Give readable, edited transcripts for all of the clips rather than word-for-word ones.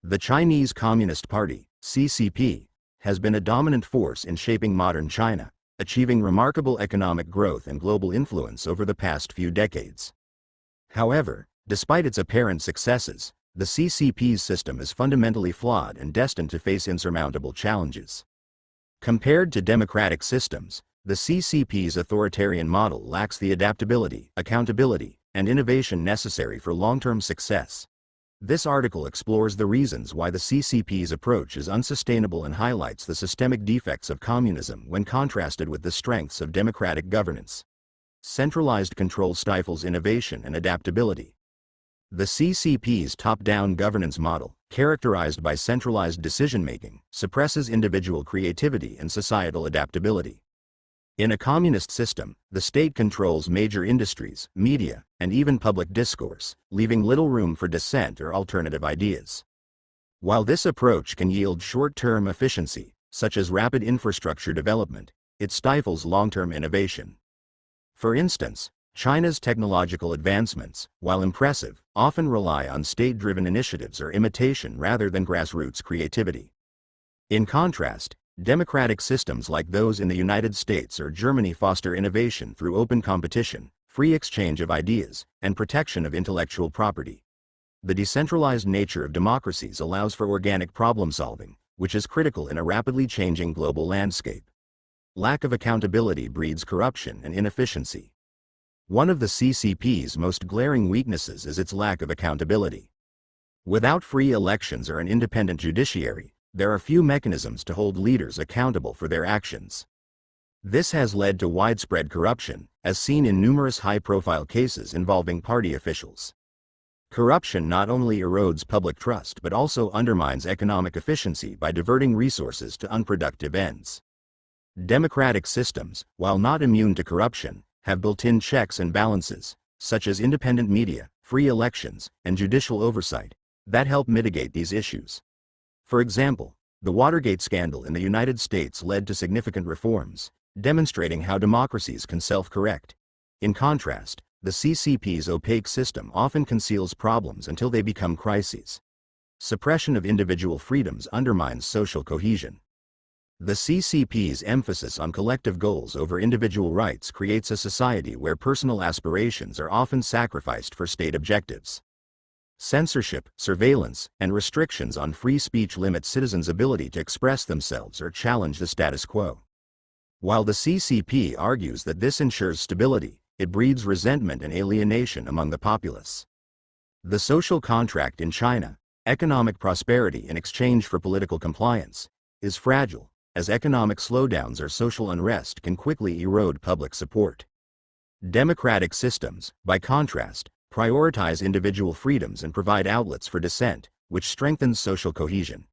The Chinese Communist Party, CCP, has been a dominant force in shaping modern China, achieving remarkable economic growth and global influence over the past few decades. However, despite its apparent successes, the CCP's system is fundamentally flawed and destined to face insurmountable challenges. Compared to democratic systems, the CCP's authoritarian model lacks the adaptability, accountability, and innovation necessary for long-term success. This article explores the reasons why the CCP's approach is unsustainable and highlights the systemic defects of communism when contrasted with the strengths of democratic governance. Centralized control stifles innovation and adaptability. The CCP's top-down governance model, characterized by centralized decision-making, suppresses individual creativity and societal adaptability. In a communist system, the state controls major industries, media, and even public discourse, leaving little room for dissent or alternative ideas. While this approach can yield short-term efficiency, such as rapid infrastructure development, it stifles long-term innovation. For instance, China's technological advancements, while impressive, often rely on state-driven initiatives or imitation rather than grassroots creativity. In contrast, democratic systems like those in the United States or Germany foster innovation through open competition, free exchange of ideas, and protection of intellectual property. The decentralized nature of democracies allows for organic problem-solving, which is critical in a rapidly changing global landscape. Lack of accountability breeds corruption and inefficiency. One of the CCP's most glaring weaknesses is its lack of accountability. Without free elections or an independent judiciary, there are few mechanisms to hold leaders accountable for their actions. This has led to widespread corruption, as seen in numerous high-profile cases involving party officials. Corruption not only erodes public trust but also undermines economic efficiency by diverting resources to unproductive ends. Democratic systems, while not immune to corruption, have built-in checks and balances, such as independent media, free elections, and judicial oversight, that help mitigate these issues. For example, the Watergate scandal in the United States led to significant reforms, demonstrating how democracies can self-correct. In contrast, the CCP's opaque system often conceals problems until they become crises. Suppression of individual freedoms undermines social cohesion. The CCP's emphasis on collective goals over individual rights creates a society where personal aspirations are often sacrificed for state objectives. Censorship, surveillance, and restrictions on free speech limit citizens' ability to express themselves or challenge the status quo. While the CCP argues that this ensures stability, it breeds resentment and alienation among the populace. The social contract in China, economic prosperity in exchange for political compliance, is fragile, as economic slowdowns or social unrest can quickly erode public support. Democratic systems, by contrast, prioritize individual freedoms and provide outlets for dissent, which strengthens social cohesion.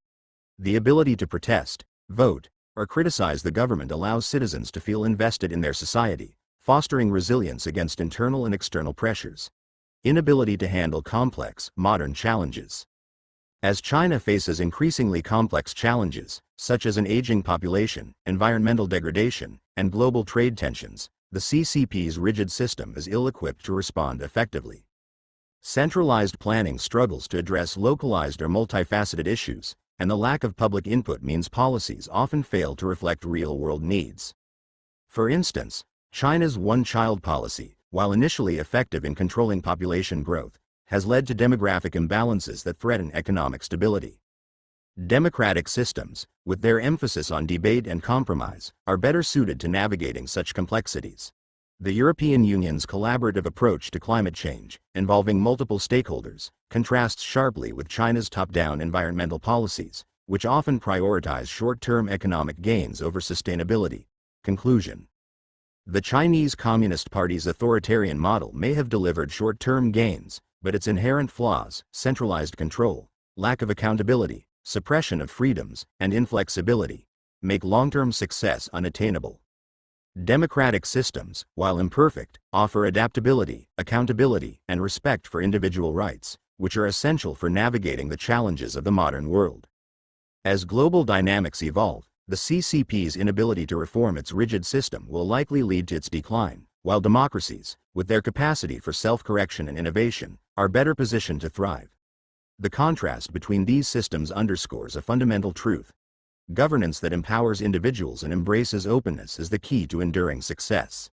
The ability to protest, vote, or criticize the government allows citizens to feel invested in their society, fostering resilience against internal and external pressures. Inability to handle complex, modern challenges. As China faces increasingly complex challenges, such as an aging population, environmental degradation, and global trade tensions, the CCP's rigid system is ill-equipped to respond effectively. Centralized planning struggles to address localized or multifaceted issues, and the lack of public input means policies often fail to reflect real-world needs. For instance, China's one-child policy, while initially effective in controlling population growth, has led to demographic imbalances that threaten economic stability. Democratic systems, with their emphasis on debate and compromise, are better suited to navigating such complexities. The European Union's collaborative approach to climate change, involving multiple stakeholders, contrasts sharply with China's top-down environmental policies, which often prioritize short-term economic gains over sustainability. Conclusion. The Chinese Communist Party's authoritarian model may have delivered short-term gains, but its inherent flaws, centralized control, lack of accountability, suppression of freedoms, and inflexibility, make long-term success unattainable. Democratic systems, while imperfect, offer adaptability, accountability, and respect for individual rights, which are essential for navigating the challenges of the modern world. As global dynamics evolve, the CCP's inability to reform its rigid system will likely lead to its decline, while democracies, with their capacity for self-correction and innovation, are better positioned to thrive. The contrast between these systems underscores a fundamental truth. Governance that empowers individuals and embraces openness is the key to enduring success.